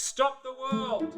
Stop the world!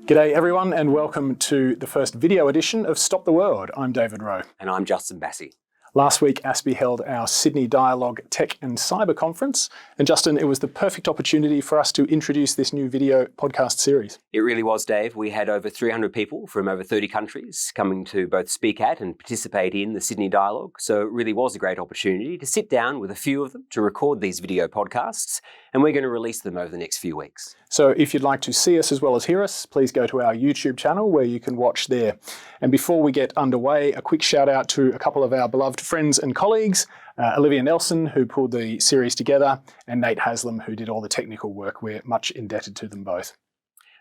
G'day everyone and welcome to the first video edition of Stop the World. I'm David Wroe. And I'm Justin Bassey. Last week, ASPI held our Sydney Dialogue Tech and Cyber Conference. And Justin, it was the perfect opportunity for us to introduce this new video podcast series. It really was, Dave. We had over 300 people from over 30 countries coming to both speak at and participate in the Sydney Dialogue. So it really was a great opportunity to sit down with a few of them to record these video podcasts. And we're going to release them over the next few weeks. So if you'd like to see us as well as hear us, please go to our YouTube channel where you can watch there. And before we get underway, a quick shout out to a couple of our beloved friends and colleagues, Olivia Nelson, who pulled the series together, and Nate Haslam, who did all the technical work. We're much indebted to them both.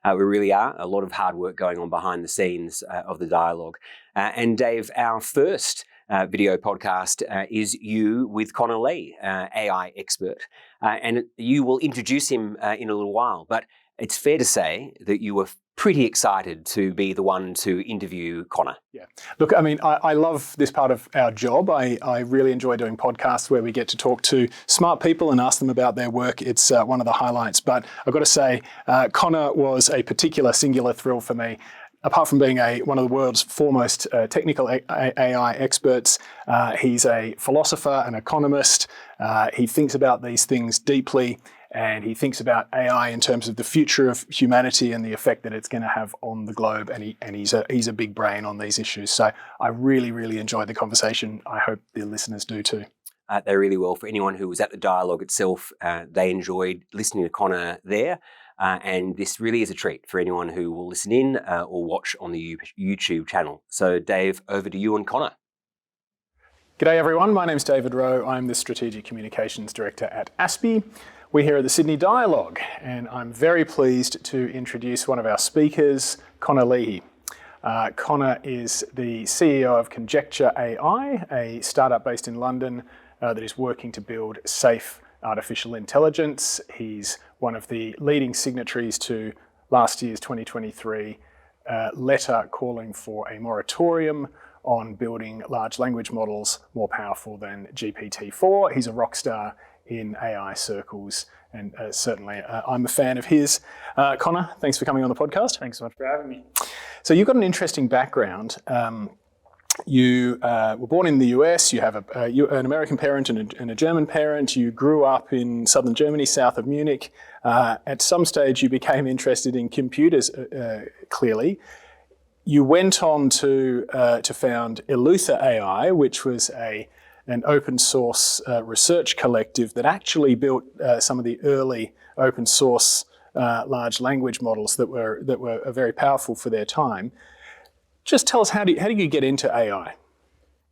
We really are. A lot of hard work going on behind the scenes of the dialogue. And Dave, our first video podcast is you with Connor Leahy, AI expert. And you will introduce him in a little while. But it's fair to say that you were pretty excited to be the one to interview Connor. Yeah. Look, I mean, I love this part of our job. I really enjoy doing podcasts where we get to talk to smart people and ask them about their work. It's one of the highlights. But I've got to say, Connor was a particular singular thrill for me. Apart from being one of the world's foremost technical AI experts, he's a philosopher, an economist. He thinks about these things deeply, and he thinks about AI in terms of the future of humanity and the effect that it's going to have on the globe. And he's a big brain on these issues. So I really, really enjoyed the conversation. I hope the listeners do too. They really will. For anyone who was at the dialogue itself, they enjoyed listening to Connor there. And this really is a treat for anyone who will listen in or watch on the YouTube channel. So Dave, over to you and Connor. G'day everyone, my name's David Wroe. I'm the Strategic Communications Director at ASPI. We're here at the Sydney Dialogue, and I'm very pleased to introduce one of our speakers, Connor Leahy. Connor is the CEO of Conjecture AI, a startup based in London that is working to build safe artificial intelligence. He's one of the leading signatories to last year's 2023 letter calling for a moratorium on building large language models more powerful than GPT-4. He's a rock star in AI circles, and certainly I'm a fan of his. Connor, thanks for coming on the podcast. Thanks so much for having me. So you've got an interesting background. You were born in the US, you have an American parent and a German parent. You grew up in southern Germany, south of Munich. At some stage, you became interested in computers, clearly. You went on to found Eleuther AI, which was an open source research collective that actually built some of the early open source large language models that were very powerful for their time. Just tell us, how did you get into AI?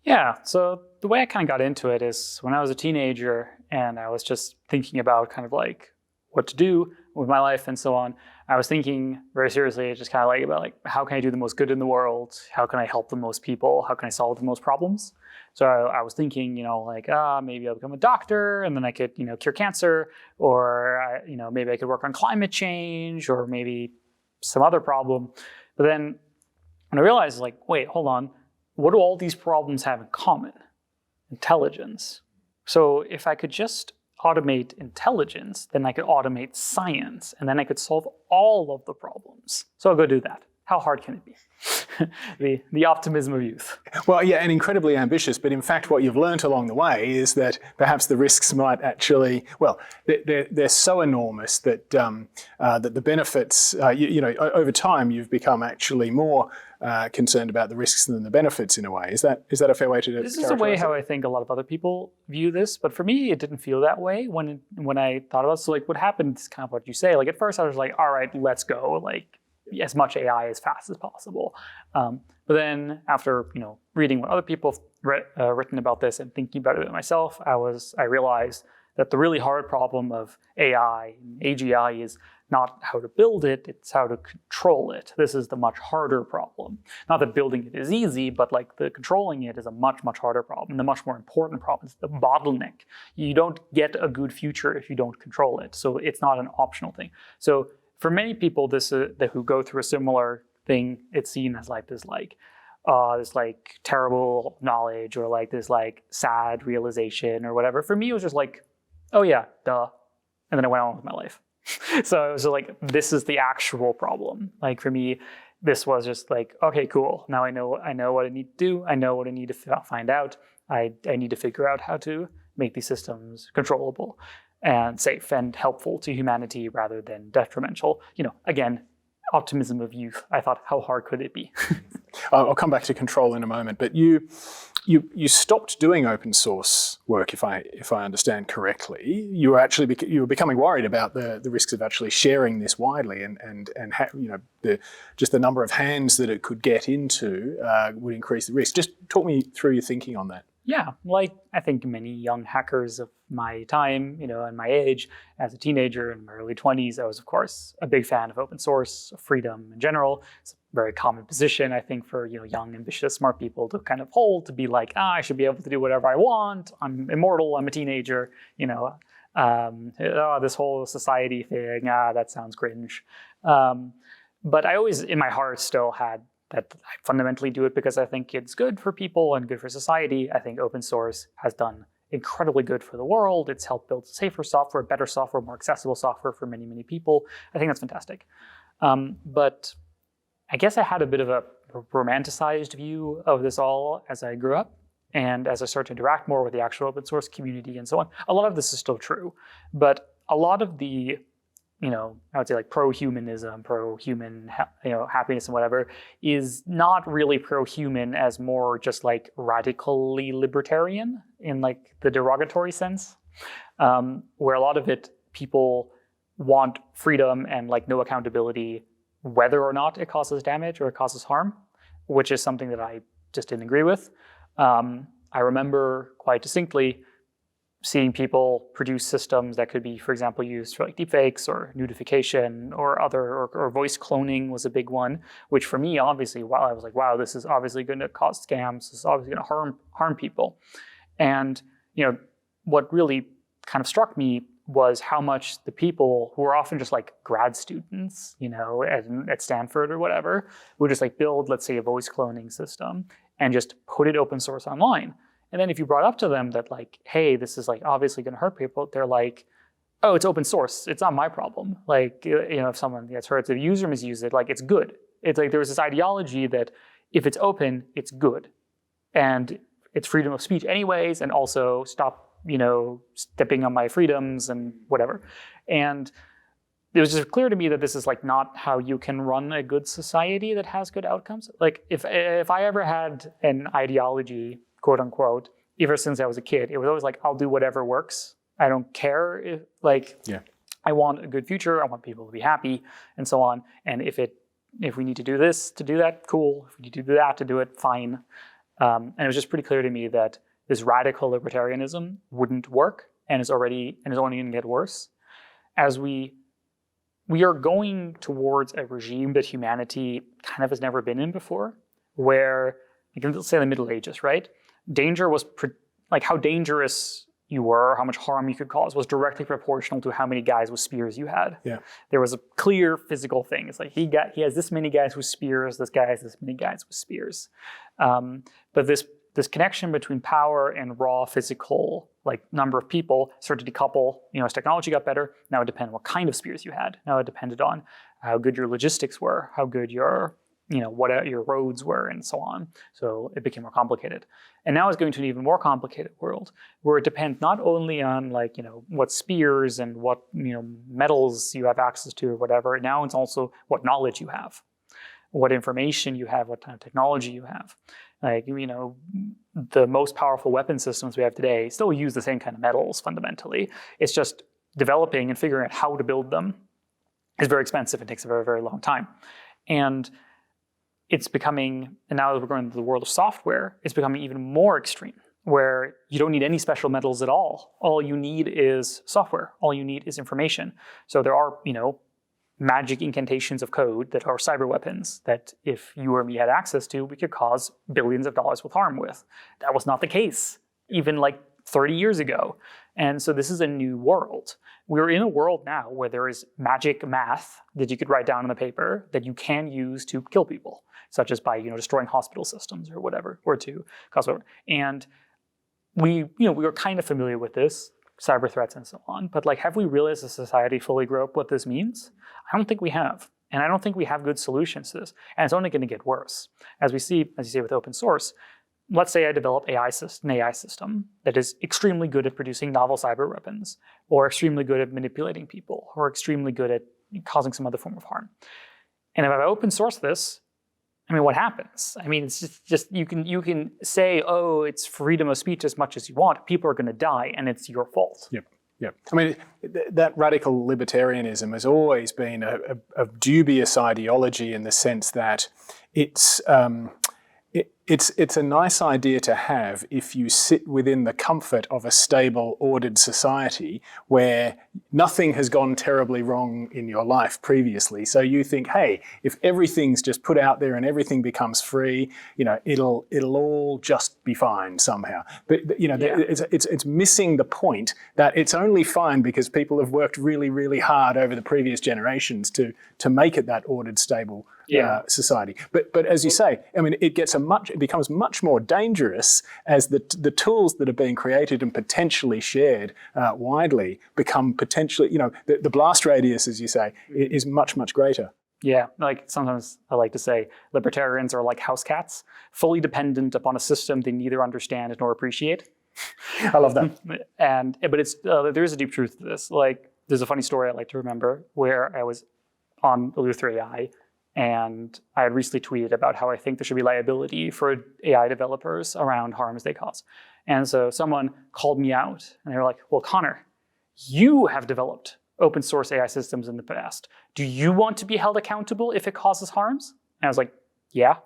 Yeah, so the way I kind of got into it is when I was a teenager and I was just thinking about kind of like what to do with my life and so on. I was thinking very seriously, just kind of like about like, how can I do the most good in the world? How can I help the most people? How can I solve the most problems? So I was thinking, like, maybe I'll become a doctor and then I could, cure cancer, or, maybe I could work on climate change, or maybe some other problem. But then when I realized, like, wait, hold on, what do all these problems have in common? Intelligence. So if I could just automate intelligence, then I could automate science, and then I could solve all of the problems. So I'll go do that. How hard can it be? The optimism of youth. Well, yeah, and incredibly ambitious. But in fact, what you've learned along the way is that perhaps the risks might actually, well, they're so enormous that that the benefits, over time, you've become actually more concerned about the risks than the benefits in a way. Is that a fair way to This is the way how I think a lot of other people view this, but for me, it didn't feel that way when I thought about it. So like what happened is kind of what you say. Like at first I was like, all right, let's go, like as much AI as fast as possible. But then after reading what other people have written about this and thinking about it myself, I realized that the really hard problem of AI and AGI is not how to build it, it's how to control it. This is the much harder problem. Not that building it is easy, but like the controlling it is a much, much harder problem. The much more important problem is the bottleneck. You don't get a good future if you don't control it. So it's not an optional thing. So for many people who go through a similar thing, it's seen as like this terrible knowledge, or like this like sad realization or whatever. For me, it was just like, oh yeah, duh. And then I went on with my life. So it was like, this is the actual problem. Like for me, this was just like, okay, cool. Now I know what I need to do. I know what I need to find out. I need to figure out how to make these systems controllable and safe and helpful to humanity rather than detrimental. Again, optimism of youth. I thought, how hard could it be? I'll come back to control in a moment, but you stopped doing open source work, if I understand correctly. You were becoming worried about the risks of actually sharing this widely, and just the number of hands that it could get into would increase the risk. Just talk me through your thinking on that. Yeah, like I think many young hackers of my time, and my age, as a teenager in my early 20s, I was, of course, a big fan of open source, of freedom in general. It's a very common position, I think, for young, ambitious, smart people to kind of hold, to be like, I should be able to do whatever I want. I'm immortal. I'm a teenager. This whole society thing, that sounds cringe. But I always, in my heart, still had that I fundamentally do it because I think it's good for people and good for society. I think open source has done incredibly good for the world. It's helped build safer software, better software, more accessible software for many, many people. I think that's fantastic. But I guess I had a bit of a romanticized view of this all as I grew up and as I started to interact more with the actual open source community and so on. A lot of this is still true, but a lot of the I would say like pro-humanism, pro-human, happiness and whatever, is not really pro-human as more just like radically libertarian in like the derogatory sense, where a lot of it, people want freedom and like no accountability, whether or not it causes damage or it causes harm, which is something that I just didn't agree with. I remember quite distinctly seeing people produce systems that could be, for example, used for like deepfakes or nudification or or voice cloning was a big one, which for me, obviously, I was like, wow, this is obviously going to cause scams. This is obviously going to harm people. And, what really kind of struck me was how much the people who were often just like grad students, at Stanford or whatever, would just like build, let's say, a voice cloning system and just put it open source online. And then if you brought up to them that like, hey, this is like obviously going to hurt people, they're like, oh, it's open source. It's not my problem. Like, if someone gets hurt, if a user misuses it, like it's good. It's like there was this ideology that if it's open, it's good. And it's freedom of speech anyways, and also stop, stepping on my freedoms and whatever. And it was just clear to me that this is like not how you can run a good society that has good outcomes. Like if I ever had an ideology, quote unquote, ever since I was a kid, it was always like, I'll do whatever works. I don't care if I want a good future. I want people to be happy and so on. And if we need to do this to do that, cool. If we need to do that to do it, fine. And it was just pretty clear to me that this radical libertarianism wouldn't work and is only going to get worse. As we are going towards a regime that humanity kind of has never been in before, where, you can say the Middle Ages, right? Danger was like how dangerous you were, how much harm you could cause was directly proportional to how many guys with spears you had. Yeah. There was a clear physical thing. It's like he has this many guys with spears, this guy has this many guys with spears. But this connection between power and raw physical like number of people started to decouple, as technology got better. Now it depended on what kind of spears you had. Now it depended on how good your logistics were, how good your what your roads were and so on. So it became more complicated. And now it's going to an even more complicated world where it depends not only on what spears and what, metals you have access to or whatever. Now it's also what knowledge you have, what information you have, what kind of technology you have. Like, the most powerful weapon systems we have today still use the same kind of metals fundamentally. It's just developing and figuring out how to build them is very expensive and takes a very, very long time. And it's becoming, and now as we're going into the world of software, it's becoming even more extreme, where you don't need any special metals at all. All you need is software. All you need is information. So there are, magic incantations of code that are cyber weapons that if you or me had access to, we could cause billions of dollars with harm with. That was not the case even like 30 years ago. And so this is a new world. We're in a world now where there is magic math that you could write down on the paper that you can use to kill people, such as by destroying hospital systems or whatever, or to cause whatever. And we were kind of familiar with this cyber threats and so on. But like, have we realized as a society fully grow up what this means? I don't think we have. And I don't think we have good solutions to this. And it's only going to get worse. As we see, as you say with open source, let's say I develop an AI system that is extremely good at producing novel cyber weapons, or extremely good at manipulating people, or extremely good at causing some other form of harm. And if I open source this, I mean, what happens? I mean, it's just you can say, oh, it's freedom of speech as much as you want. People are going to die, and it's your fault. Yep. Yep. I mean, that radical libertarianism has always been a dubious ideology in the sense that it's a nice idea to have if you sit within the comfort of a stable, ordered society where nothing has gone terribly wrong in your life previously. So you think, hey, if everything's just put out there and everything becomes free, it'll all just be fine somehow. But it's missing the point that it's only fine because people have worked really, really hard over the previous generations to make it that ordered, stable society. But as you say, I mean, it becomes much more dangerous as the tools that are being created and potentially shared widely become potentially, the blast radius, as you say, is much, much greater. Yeah, like sometimes I like to say libertarians are like house cats, fully dependent upon a system they neither understand nor appreciate. I love that. But it's there is a deep truth to this. Like, there's a funny story I like to remember where I was on Wroe AI, and I had recently tweeted about how I think there should be liability for AI developers around harms they cause. And so someone called me out, and they were like, well, Connor, you have developed open source AI systems in the past. Do you want to be held accountable if it causes harms? And I was like, yeah.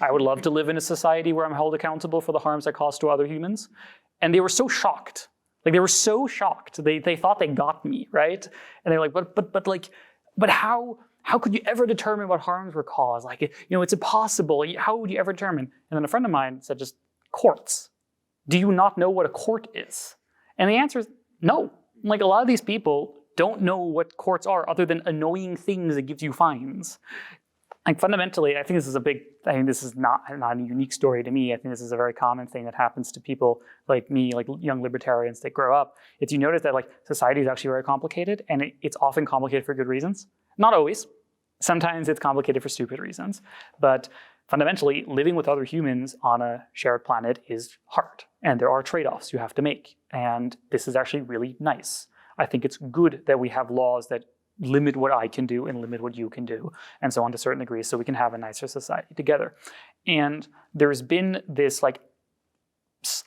I would love to live in a society where I'm held accountable for the harms I cause to other humans. And they were so shocked. Like, they were so shocked. They thought they got me, right? And they're like, but how could you ever determine what harms were caused? Like, it's impossible. How would you ever determine? And then a friend of mine said, just courts. Do you not know what a court is? And the answer is no. Like, a lot of these people don't know what courts are other than annoying things that gives you fines. Like, fundamentally, I think this is not a unique story to me. I think this is a very common thing that happens to people like me, like young libertarians that grow up. It's, you notice that like society is actually very complicated, and it's often complicated for good reasons. Not always. Sometimes it's complicated for stupid reasons. But fundamentally, living with other humans on a shared planet is hard. And there are trade-offs you have to make. And this is actually really nice. I think it's good that we have laws that limit what I can do and limit what you can do, and so on to certain degrees, so we can have a nicer society together. And there's been this like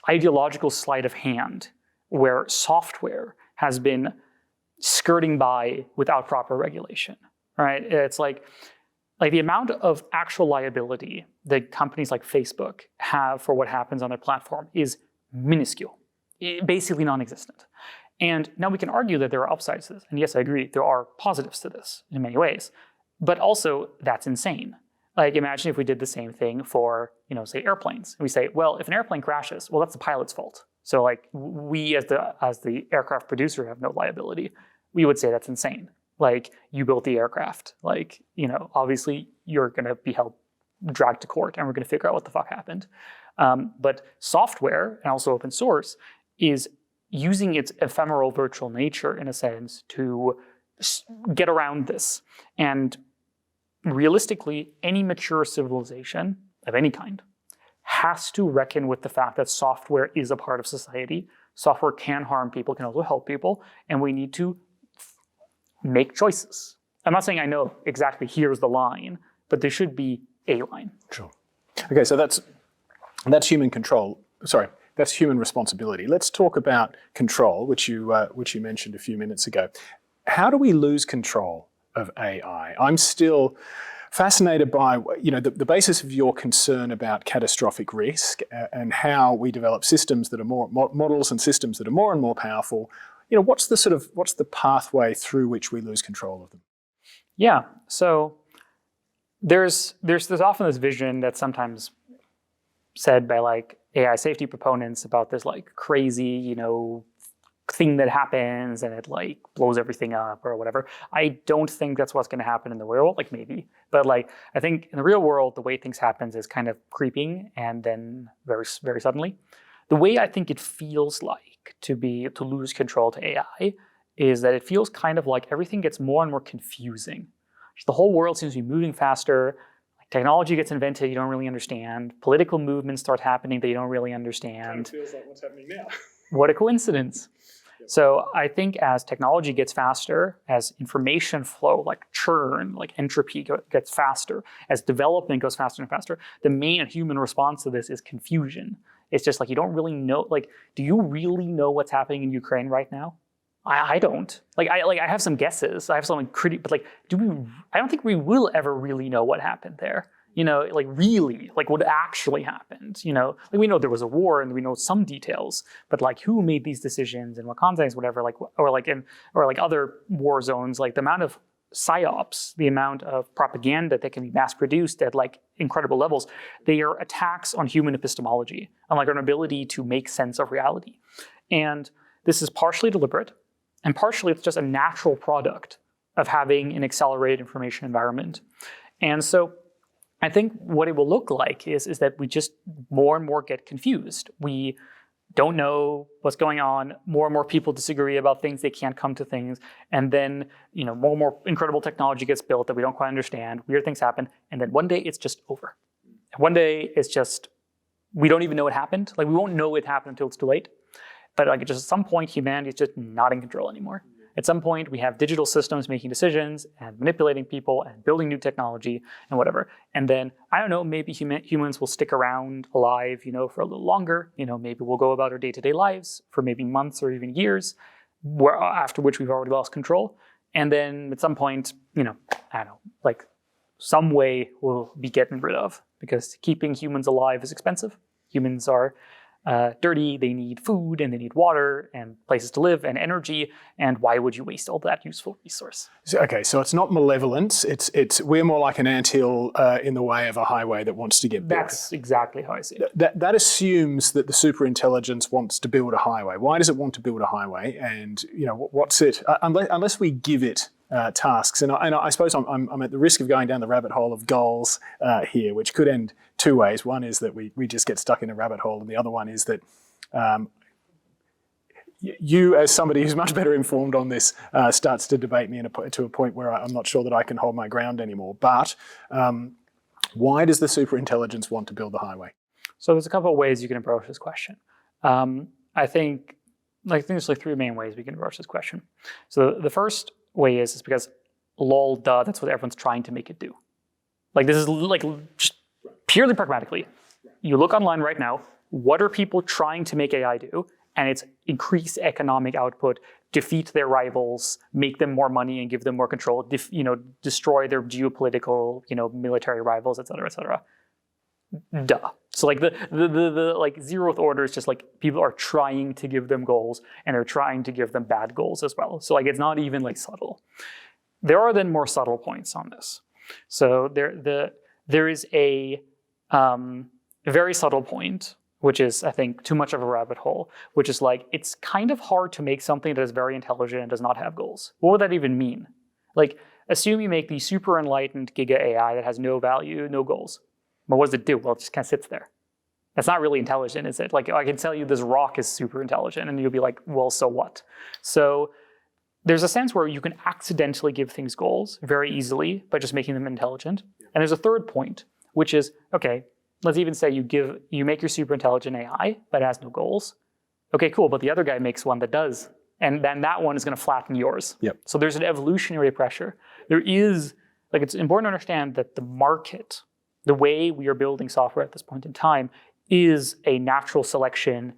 ideological sleight of hand where software has been skirting by without proper regulation, right? It's like the amount of actual liability that companies like Facebook have for what happens on their platform is minuscule, basically non-existent. And now we can argue that there are upsides to this. And yes, I agree, there are positives to this in many ways. But also, that's insane. Like, imagine if we did the same thing for, say, airplanes. And we say, well, if an airplane crashes, well, that's the pilot's fault. So like, we as the aircraft producer have no liability. We would say that's insane. Like, you built the aircraft. Like, obviously you're going to be dragged to court, and we're going to figure out what the fuck happened. But software, and also open source, is using its ephemeral virtual nature, in a sense, to get around this. And realistically, any mature civilization of any kind has to reckon with the fact that software is a part of society. Software can harm people, can also help people, and we need to make choices. I'm not saying I know exactly here's the line, but there should be a line. Sure. Okay, so that's human control. Sorry. That's human responsibility. Let's talk about control, which you mentioned a few minutes ago. How do we lose control of AI? I'm still fascinated by the basis of your concern about catastrophic risk and how we develop systems that are more models and systems that are more and more powerful. What's the pathway through which we lose control of them? Yeah. So there's often this vision that's sometimes said by like AI safety proponents about this like crazy, thing that happens and it like blows everything up or whatever. I don't think that's what's going to happen in the real world. Like, maybe, but like, I think in the real world, the way things happens is kind of creeping and then very, very suddenly. The way I think it feels like like to lose control to AI is that it feels kind of like everything gets more and more confusing. The whole world seems to be moving faster. Technology gets invented you don't really understand. Political movements start happening that you don't really understand. Kind of feels like what's happening now. What a coincidence. So I think as technology gets faster, as information flow, like churn, like entropy gets faster, as development goes faster and faster, the main human response to this is confusion. It's just like you don't really know, like, do you really know what's happening in Ukraine right now? I don't. I have some guesses. I have some but like, I don't think we will ever really know what happened there. Really, like what actually happened. Like we know there was a war and we know some details, but like who made these decisions and what context, whatever, or other war zones, like the amount of psyops, the amount of propaganda that can be mass produced at like incredible levels, they are attacks on human epistemology, on like our ability to make sense of reality. And this is partially deliberate, and partially it's just a natural product of having an accelerated information environment. And so I think what it will look like is that we just more and more get confused. We don't know what's going on. More and more people disagree about things. They can't come to things. And then, more and more incredible technology gets built that we don't quite understand. Weird things happen. And then one day it's just over. One day it's just, we don't even know what happened. Like we won't know it happened until it's too late. But like just at some point, humanity is just not in control anymore. At some point, we have digital systems making decisions and manipulating people and building new technology and whatever. And then, I don't know, maybe humans will stick around alive, for a little longer. Maybe we'll go about our day-to-day lives for maybe months or even years, after which we've already lost control. And then at some point, I don't know, like some way we'll be getting rid of, because keeping humans alive is expensive. Humans are dirty, they need food and they need water and places to live and energy, and why would you waste all that useful resource? So it's not malevolence, we're more like an anthill in the way of a highway that wants to get built. That's exactly how I see it. That assumes that the superintelligence wants to build a highway. Why does it want to build a highway? And what's it, unless we give it tasks, and I suppose I'm at the risk of going down the rabbit hole of goals here, which could end two ways. One is that we just get stuck in a rabbit hole, and the other one is that you, as somebody who's much better informed on this, starts to debate me to a point where I'm not sure that I can hold my ground anymore. But why does the superintelligence want to build the highway? So there's a couple of ways you can approach this question. I think there's like three main ways we can approach this question. So the first way is because lol, duh, that's what everyone's trying to make it do. Like this is like just purely pragmatically. You look online right now, what are people trying to make AI do? And it's increase economic output, defeat their rivals, make them more money and give them more control, destroy their geopolitical, military rivals, et cetera, et cetera. Duh. So like the like zeroth order is just like people are trying to give them goals and they're trying to give them bad goals as well. So like it's not even like subtle. There are then more subtle points on this. So there is a very subtle point, which is, I think, too much of a rabbit hole, which is like, it's kind of hard to make something that is very intelligent and does not have goals. What would that even mean? Like, assume you make the super enlightened Giga AI that has no value, no goals. But what does it do? Well, it just kind of sits there. That's not really intelligent, is it? Like, I can tell you this rock is super intelligent, and you'll be like, well, so what? So there's a sense where you can accidentally give things goals very easily by just making them intelligent. And there's a third point, which is, okay, let's even say you make your super intelligent AI, but it has no goals. Okay, cool, but the other guy makes one that does. And then that one is going to flatten yours. Yep. So there's an evolutionary pressure. There is, like, it's important to understand that the market, the way we are building software at this point in time, is a natural selection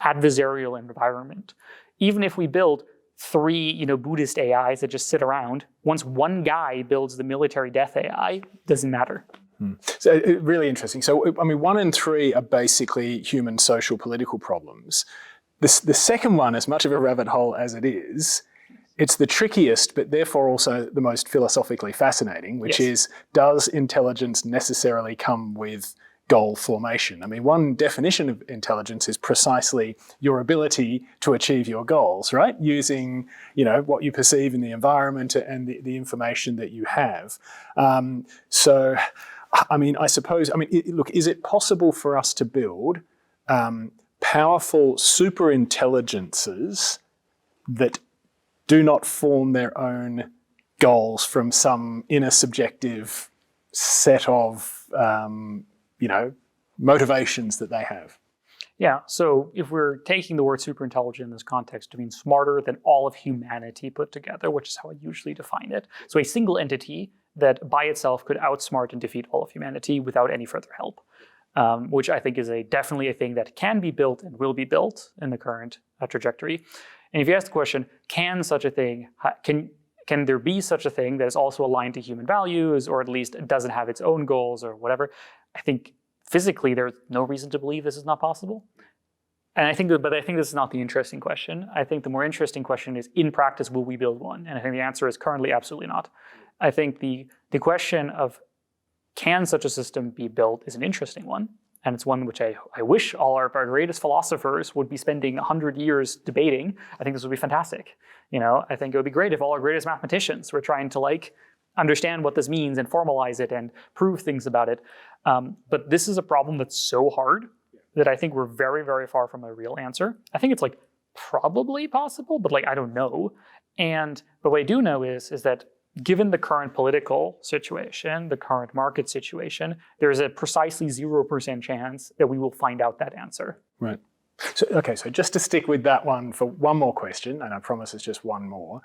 adversarial environment. Even if we build 3, Buddhist AIs that just sit around, once one guy builds the military death AI, doesn't matter. So really interesting. So, 1 and 3 are basically human social political problems. The second one, as much of a rabbit hole as it is, it's the trickiest, but therefore also the most philosophically fascinating, which is, does intelligence necessarily come with goal formation? One definition of intelligence is precisely your ability to achieve your goals, right? Using, what you perceive in the environment and the information that you have. I suppose, look, is it possible for us to build powerful superintelligences that do not form their own goals from some inner subjective set of, motivations that they have. Yeah, so if we're taking the word superintelligent in this context to mean smarter than all of humanity put together, which is how I usually define it. So a single entity that by itself could outsmart and defeat all of humanity without any further help, which I think is definitely a thing that can be built and will be built in the current trajectory. And if you ask the question, can there be such a thing that is also aligned to human values, or at least doesn't have its own goals or whatever, I think physically, there's no reason to believe this is not possible. And I think this is not the interesting question. I think the more interesting question is, in practice, will we build one? And I think the answer is currently absolutely not. I think the question of can such a system be built is an interesting one. And it's one which I wish all our greatest philosophers would be spending 100 years debating. I think this would be fantastic. I think it would be great if all our greatest mathematicians were trying to understand what this means and formalize it and prove things about it. But this is a problem that's so hard that I think we're very, very far from a real answer. I think it's probably possible, but I don't know. But what I do know is that given the current political situation, the current market situation, there's a precisely 0% chance that we will find out that answer. Right. So just to stick with that one for one more question, and I promise it's just one more.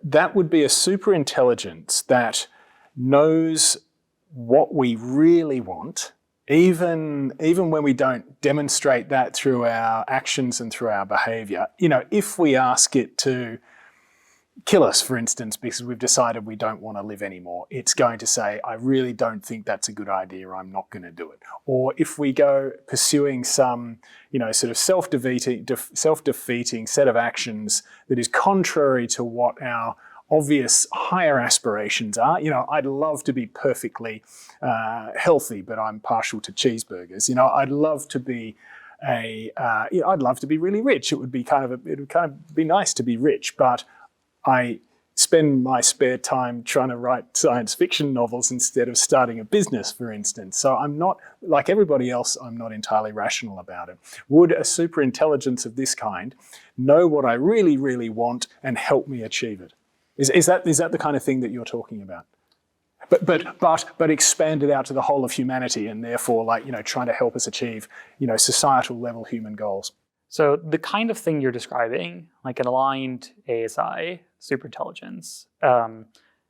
That would be a superintelligence that knows what we really want, even when we don't demonstrate that through our actions and through our behavior. If we ask it to kill us, for instance, because we've decided we don't want to live anymore, it's going to say, I really don't think that's a good idea, I'm not going to do it. Or if we go pursuing some, sort of self-defeating set of actions that is contrary to what our obvious higher aspirations are. I'd love to be perfectly healthy, but I'm partial to cheeseburgers. I'd love to be I'd love to be really rich. It would kind of be nice to be rich, but I spend my spare time trying to write science fiction novels instead of starting a business, for instance. So I'm not, like everybody else, I'm not entirely rational about it. Would a superintelligence of this kind know what I really, really want and help me achieve it? Is that the kind of thing that you're talking about? But expanded out to the whole of humanity, and therefore, trying to help us achieve, societal level human goals. So the kind of thing you're describing, like an aligned ASI superintelligence,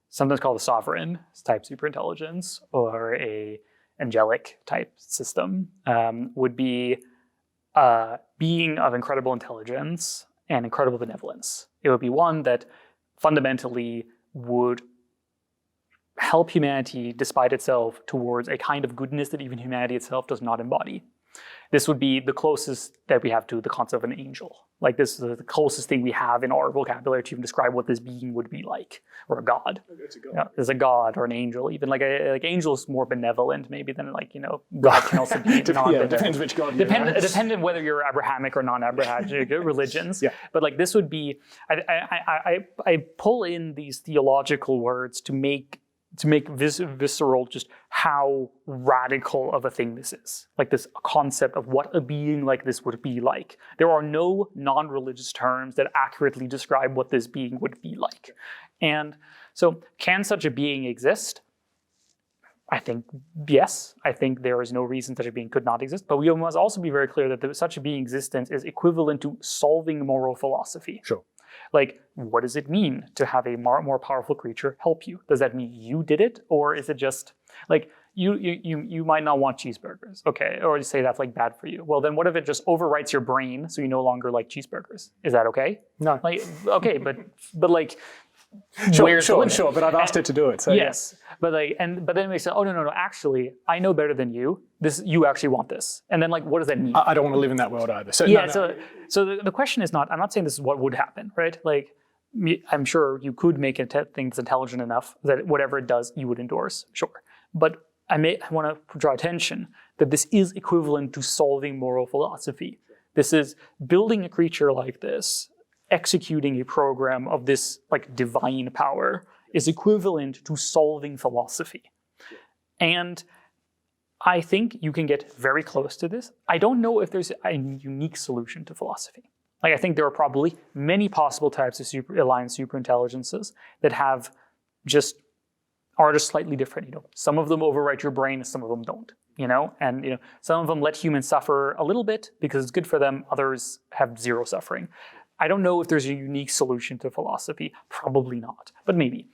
sometimes called a sovereign type superintelligence, or a angelic type system, would be a being of incredible intelligence and incredible benevolence. It would be one that fundamentally would help humanity despite itself towards a kind of goodness that even humanity itself does not embody. This would be the closest that we have to the concept of an angel. This is the closest thing we have in our vocabulary to even describe what this being would be like, or a god. It's a god. Yeah, there's a god or an angel, even angel is more benevolent maybe than God can also be non-benevolent. Depends which god. Dependent whether you're Abrahamic or non-Abrahamic religions. Yeah. But this would be, I pull in these theological words to make visceral just how radical of a thing this is. This concept of what a being like this would be like. There are no non-religious terms that accurately describe what this being would be like. And so can such a being exist? I think yes. I think there is no reason such a being could not exist. But we must also be very clear that such a being's existence is equivalent to solving moral philosophy. Sure. What does it mean to have a more powerful creature help you? Does that mean you did it? Or is it just you might not want cheeseburgers, okay? Or you say that's bad for you. Well, then what if it just overwrites your brain so you no longer like cheeseburgers? Is that okay? No. Okay, but Sure, but I've asked it to do it. So yes, but then we say, oh no, actually, I know better than you. You actually want this, and then what does that mean? I don't want to live in that world either. So So the question is not. I'm not saying this is what would happen, right? I'm sure you could make a thing that's intelligent enough that whatever it does, you would endorse, sure. But I want to draw attention that this is equivalent to solving moral philosophy. This is building a creature like this, executing a program of this divine power is equivalent to solving philosophy. And I think you can get very close to this. I don't know if there's a unique solution to philosophy. Like, I think there are probably many possible types of aligned superintelligences that are just slightly different. Some of them overwrite your brain, some of them don't. And some of them let humans suffer a little bit because it's good for them. Others have zero suffering. I don't know if there's a unique solution to philosophy. Probably not, but maybe.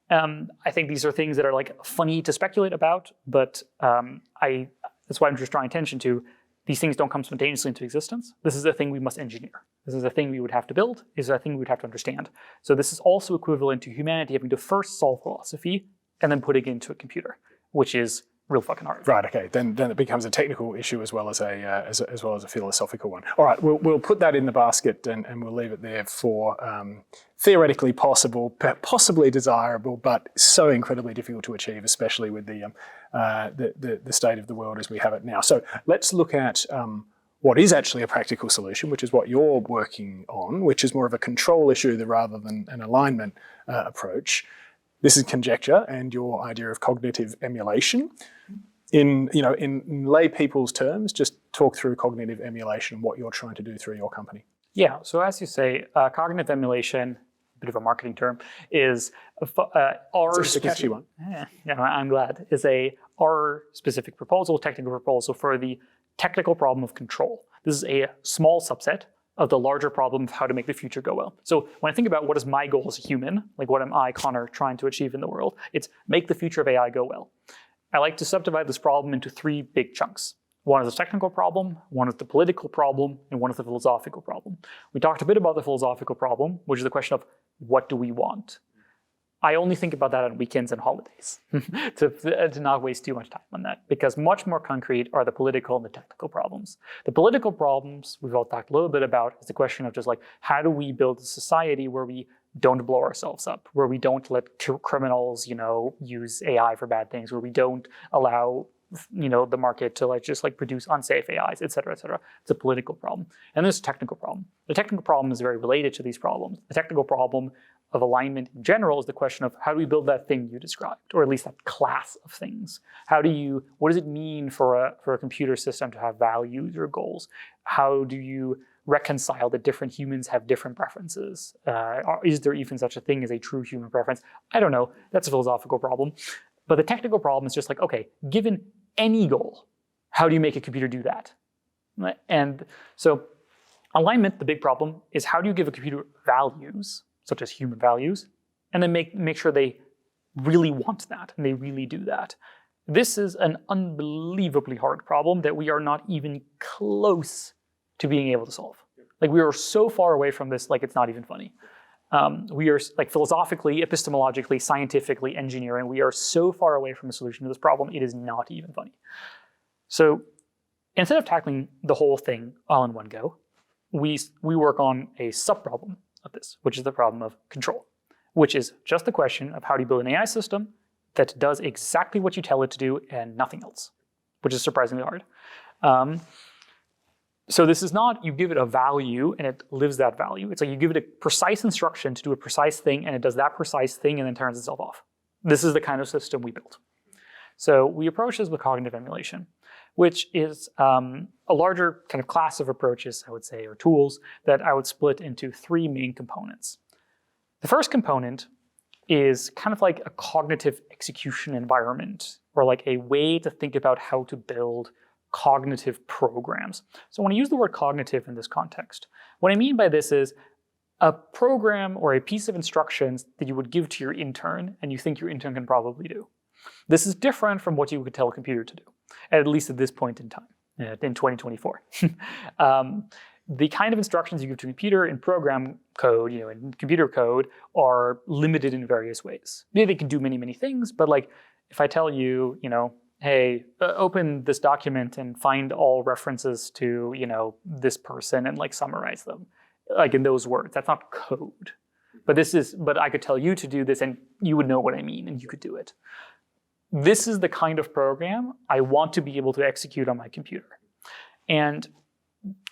I think these are things that are like funny to speculate about, but that's why I'm just drawing attention to these things don't come spontaneously into existence. This is a thing we must engineer. This is a thing we would have to build. This is a thing we would have to understand. So this is also equivalent to humanity having to first solve philosophy and then putting it into a computer, which is real fucking hard. Right. Okay. Then it becomes a technical issue as well as a philosophical one. All right. We'll put that in the basket and we'll leave it there for theoretically possible, possibly desirable, but so incredibly difficult to achieve, especially with the state of the world as we have it now. So let's look at what is actually a practical solution, which is what you're working on, which is more of a control issue rather than an alignment approach. This is conjecture and your idea of cognitive emulation. In lay people's terms, just talk through cognitive emulation and what you're trying to do through your company. Yeah, so as you say, cognitive emulation, a bit of a marketing term, is It's a catchy one. Yeah, I'm glad. Is our specific proposal, technical proposal for the technical problem of control. This is a small subset of the larger problem of how to make the future go well. So when I think about what is my goal as a human, like what am I, Connor, trying to achieve in the world, it's make the future of AI go well. I like to subdivide this problem into three big chunks. One is the technical problem, one is the political problem, and one is the philosophical problem. We talked a bit about the philosophical problem, which is the question of what do we want? I only think about that on weekends and holidays to not waste too much time on that, because much more concrete are the political and the technical problems. The political problems we've all talked a little bit about is the question of just like, how do we build a society where we don't blow ourselves up, where we don't let criminals, use AI for bad things, where we don't allow the market to just produce unsafe AIs, et cetera, et cetera. It's a political problem. And there's a technical problem. The technical problem is very related to these problems. The technical problem of alignment in general is the question of how do we build that thing you described, or at least that class of things? What does it mean for a computer system to have values or goals? How do you reconcile that different humans have different preferences? Is there even such a thing as a true human preference? I don't know. That's a philosophical problem. But the technical problem is just like, okay, given any goal, how do you make a computer do that? And so alignment, the big problem, is how do you give a computer values, such as human values, and then make sure they really want that and they really do that. This is an unbelievably hard problem that we are not even close to being able to solve. Like, we are so far away from this, like it's not even funny. We are, like, philosophically, epistemologically, scientifically, engineering, we are so far away from a solution to this problem, it is not even funny. So instead of tackling the whole thing all in one go, we work on a sub-problem of this, which is the problem of control, which is just the question of how do you build an AI system that does exactly what you tell it to do and nothing else, which is surprisingly hard. So this is not you give it a value and it lives that value. It's like you give it a precise instruction to do a precise thing and it does that precise thing and then turns itself off. This is the kind of system we built. So we approach this with cognitive emulation, which is a larger kind of class of approaches, I would say, or tools that I would split into three main components. The first component is kind of like a cognitive execution environment, or like a way to think about how to build cognitive programs. So when I use the word cognitive in this context, what I mean by this is a program or a piece of instructions that you would give to your intern and you think your intern can probably do. This is different from what you would tell a computer to do, at least at this point in time, in 2024. The kind of instructions you give to a computer in program code, in computer code, are limited in various ways. Maybe they can do many, many things, but like if I tell you, hey, open this document and find all references to, this person and like summarize them, like in those words, that's not code. But I could tell you to do this and you would know what I mean and you could do it. This is the kind of program I want to be able to execute on my computer. And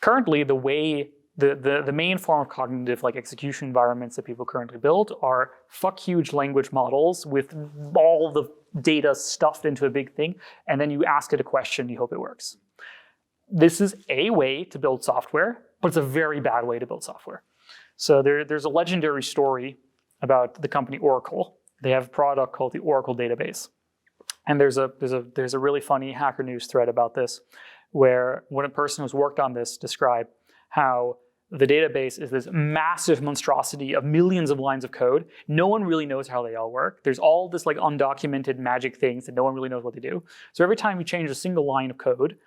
currently, the way the main form of cognitive like execution environments that people currently build are huge language models with all the data stuffed into a big thing, and then you ask it a question, you hope it works. This is a way to build software, but it's a very bad way to build software. So there's a legendary story about the company Oracle. They have a product called the Oracle database. And there's a really funny Hacker News thread about this, where when a person who's worked on this described how the database is this massive monstrosity of millions of lines of code. No one really knows how they all work. There's all this like undocumented magic things that no one really knows what they do. So every time you change a single line of code,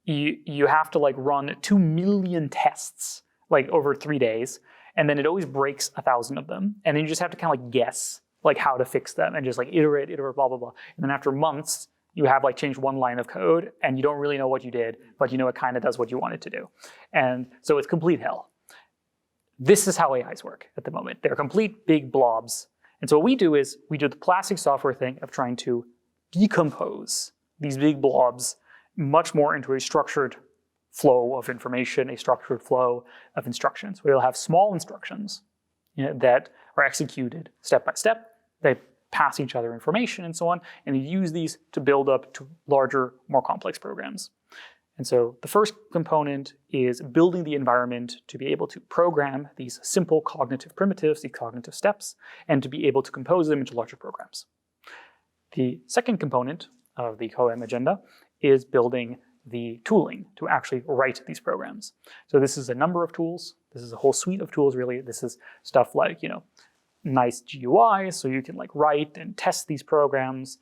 you have to like run 2 million tests like over 3 days, and then it always breaks 1,000 of them, and then you just have to kind of like guess like how to fix them and just like iterate, blah blah blah. And then after months, you have like changed one line of code, and you don't really know what you did, but you know it kind of does what you want it to do, and so it's complete hell. This is how AIs work at the moment. They're complete big blobs. And so what we do is we do the classic software thing of trying to decompose these big blobs much more into a structured flow of information, a structured flow of instructions. We'll have small instructions that are executed step by step. They pass each other information and so on, and you use these to build up to larger, more complex programs. And so the first component is building the environment to be able to program these simple cognitive primitives, these cognitive steps, and to be able to compose them into larger programs. The second component of the COAM agenda is building the tooling to actually write these programs. So this is a number of tools. This is a whole suite of tools, really. This is stuff like, nice GUI, so you can like write and test these programs.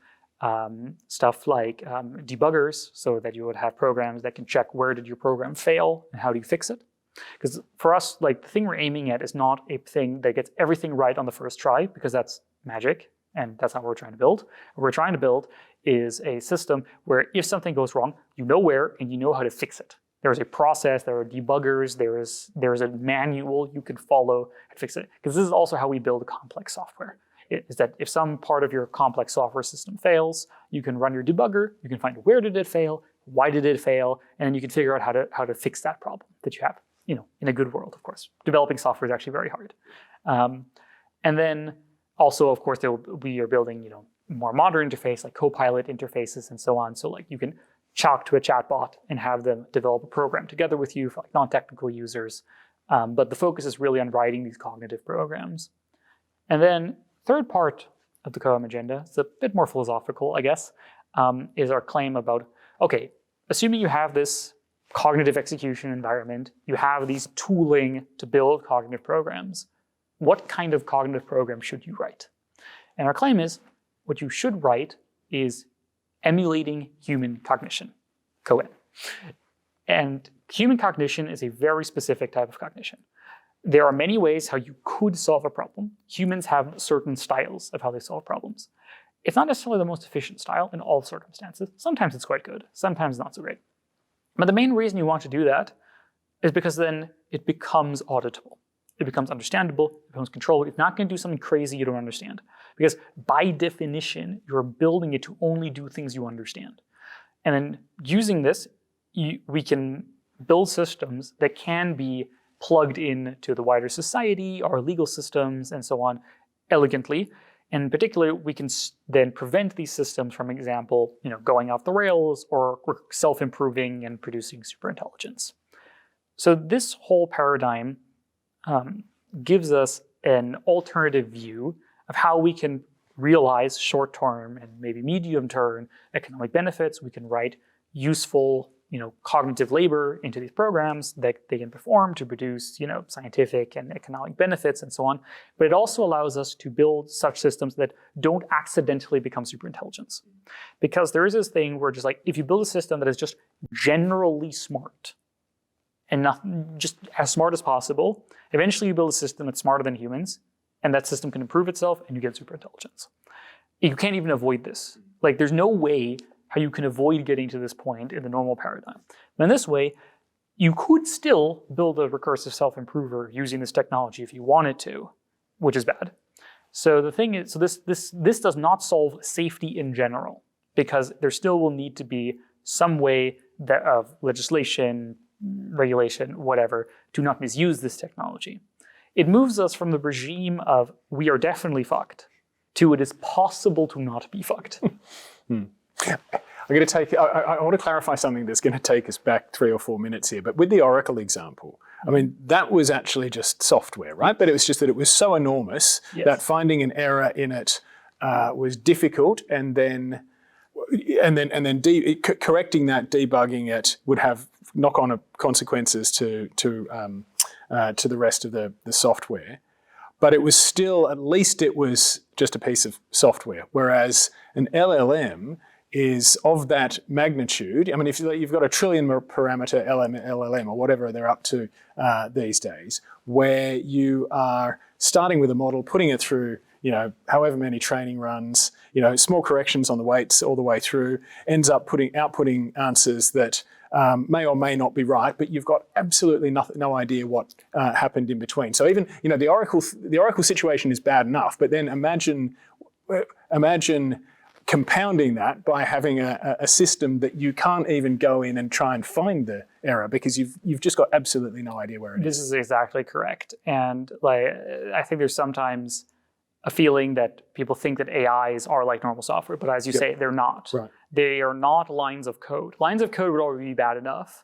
Stuff like debuggers, so that you would have programs that can check where did your program fail and how do you fix it. Because for us, like the thing we're aiming at is not a thing that gets everything right on the first try, because that's magic, and that's not what we're trying to build. What we're trying to build is a system where if something goes wrong, you know where and you know how to fix it. There's a process, there are debuggers, there is a manual you can follow and fix it. Because this is also how we build complex software. Is that if some part of your complex software system fails, you can run your debugger, you can find where did it fail, why did it fail, and then you can figure out how to fix that problem that you have, in a good world, of course. Developing software is actually very hard. And then also, of course, we are building, more modern interface, like Copilot interfaces and so on. So like you can talk to a chatbot and have them develop a program together with you for like non-technical users. But the focus is really on writing these cognitive programs. And then third part of the COAM agenda, it's a bit more philosophical, I guess, is our claim about, okay, assuming you have this cognitive execution environment, you have these tooling to build cognitive programs, what kind of cognitive program should you write? And our claim is, what you should write is emulating human cognition, COAM. And human cognition is a very specific type of cognition. There are many ways how you could solve a problem. Humans have certain styles of how they solve problems. It's not necessarily the most efficient style in all circumstances. Sometimes it's quite good, sometimes not so great. But the main reason you want to do that is because then it becomes auditable. It becomes understandable, it becomes controllable. It's not going to do something crazy you don't understand. Because by definition, you're building it to only do things you understand. And then using this, we can build systems that can be plugged in to the wider society, our legal systems, and so on, elegantly. And in particular, we can then prevent these systems from, example, going off the rails or self-improving and producing superintelligence. So this whole paradigm gives us an alternative view of how we can realize short-term and maybe medium-term economic benefits. We can write useful cognitive labor into these programs that they can perform to produce, scientific and economic benefits and so on. But it also allows us to build such systems that don't accidentally become superintelligence. Because there is this thing where just like, if you build a system that is just generally smart and not just as smart as possible, eventually you build a system that's smarter than humans, and that system can improve itself and you get superintelligence. You can't even avoid this. Like there's no way how you can avoid getting to this point in the normal paradigm. But in this way, you could still build a recursive self-improver using this technology if you wanted to, which is bad. So the thing is, so this does not solve safety in general, because there still will need to be some way of legislation, regulation, whatever, do not misuse this technology. It moves us from the regime of we are definitely fucked to it is possible to not be fucked. I'm going to take, I want to clarify something that's going to take us back 3 or 4 minutes here, but with the Oracle example, I mean, that was actually just software, right? But it was just that it was so enormous that finding an error in it was difficult, and then correcting that, debugging it would have knock-on consequences to the rest of the software. But it was still, at least it was just a piece of software, whereas an LLM is of that magnitude. I mean, if you've got a trillion parameter LLM or whatever they're up to these days, where you are starting with a model, putting it through, however many training runs, small corrections on the weights all the way through, ends up outputting answers that may or may not be right, but you've got absolutely no idea what happened in between. So even, the Oracle situation is bad enough, but then imagine compounding that by having a system that you can't even go in and try and find the error because you've just got absolutely no idea where it is. This is exactly correct. And I think there's sometimes a feeling that people think that AIs are like normal software, but as you say, they're not. Right. They are not lines of code. Lines of code would already be bad enough.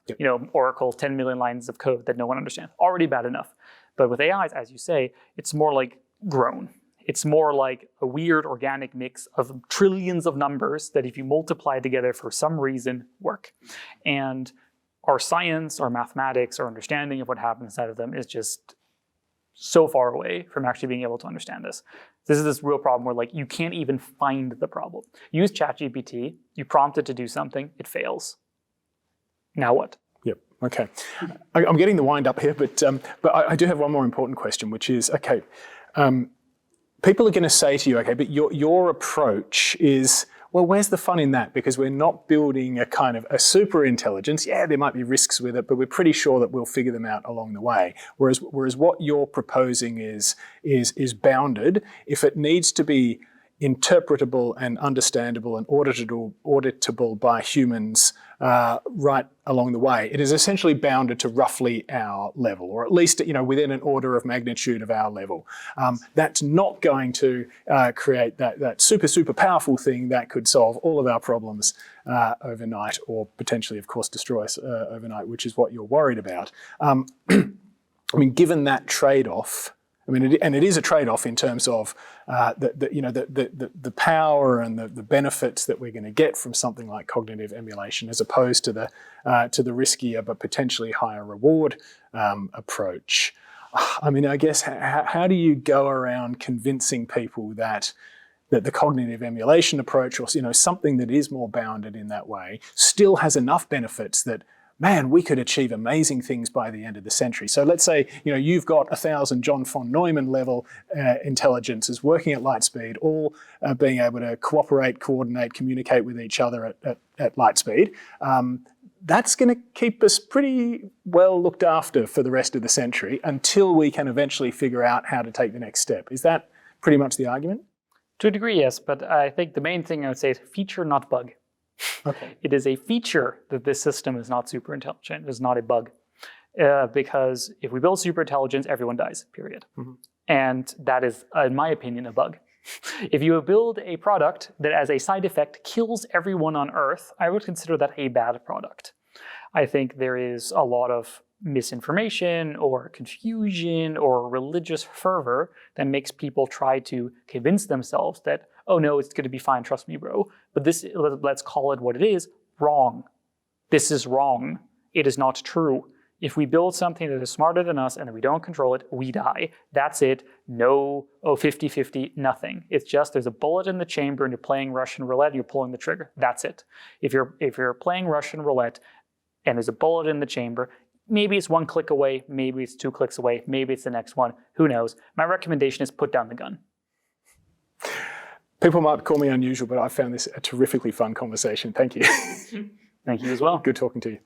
Oracle, 10 million lines of code that no one understands, already bad enough. But with AIs, as you say, it's more like grown. It's more like a weird organic mix of trillions of numbers that if you multiply together for some reason, work. And our science, our mathematics, our understanding of what happens inside of them is just so far away from actually being able to understand this. This is this real problem where you can't even find the problem. Use ChatGPT, you prompt it to do something, it fails. Now what? Yep. Okay. I'm getting the wind up here, but I do have one more important question, which is, okay, people are going to say to you, okay, but your approach is, well, where's the fun in that? Because we're not building a kind of a super intelligence. Yeah, there might be risks with it, but we're pretty sure that we'll figure them out along the way. Whereas what you're proposing is bounded. If it needs to be interpretable and understandable and auditable by humans right along the way, it is essentially bounded to roughly our level, or at least within an order of magnitude of our level. That's not going to create that super powerful thing that could solve all of our problems overnight, or potentially, of course, destroy us overnight, which is what you're worried about. I mean, given that trade-off, and it is a trade-off in terms of the power and the benefits that we're going to get from something like cognitive emulation, as opposed to the riskier but potentially higher reward approach. I mean, I guess how do you go around convincing people that the cognitive emulation approach, or something that is more bounded in that way, still has enough benefits that, man, we could achieve amazing things by the end of the century. So let's say, you've got 1,000 John von Neumann level intelligences working at light speed, all being able to cooperate, coordinate, communicate with each other at light speed. That's going to keep us pretty well looked after for the rest of the century until we can eventually figure out how to take the next step. Is that pretty much the argument? To a degree, yes. But I think the main thing I would say is feature, not bug. Okay. It is a feature that this system is not super intelligent. It is not a bug. Because if we build super intelligence, everyone dies, period. Mm-hmm. And that is, in my opinion, a bug. If you build a product that as a side effect kills everyone on Earth, I would consider that a bad product. I think there is a lot of misinformation or confusion or religious fervor that makes people try to convince themselves that, oh no, it's going to be fine, trust me, bro. But this, let's call it what it is, wrong. This is wrong. It is not true. If we build something that is smarter than us and we don't control it, we die. That's it. No, 50-50, nothing. It's just there's a bullet in the chamber and you're playing Russian roulette and you're pulling the trigger. That's it. If you're playing Russian roulette and there's a bullet in the chamber, maybe it's 1 click away, maybe it's 2 clicks away, maybe it's the next one. Who knows? My recommendation is put down the gun. People might call me unusual, but I found this a terrifically fun conversation. Thank you. Thank you as well. Good talking to you.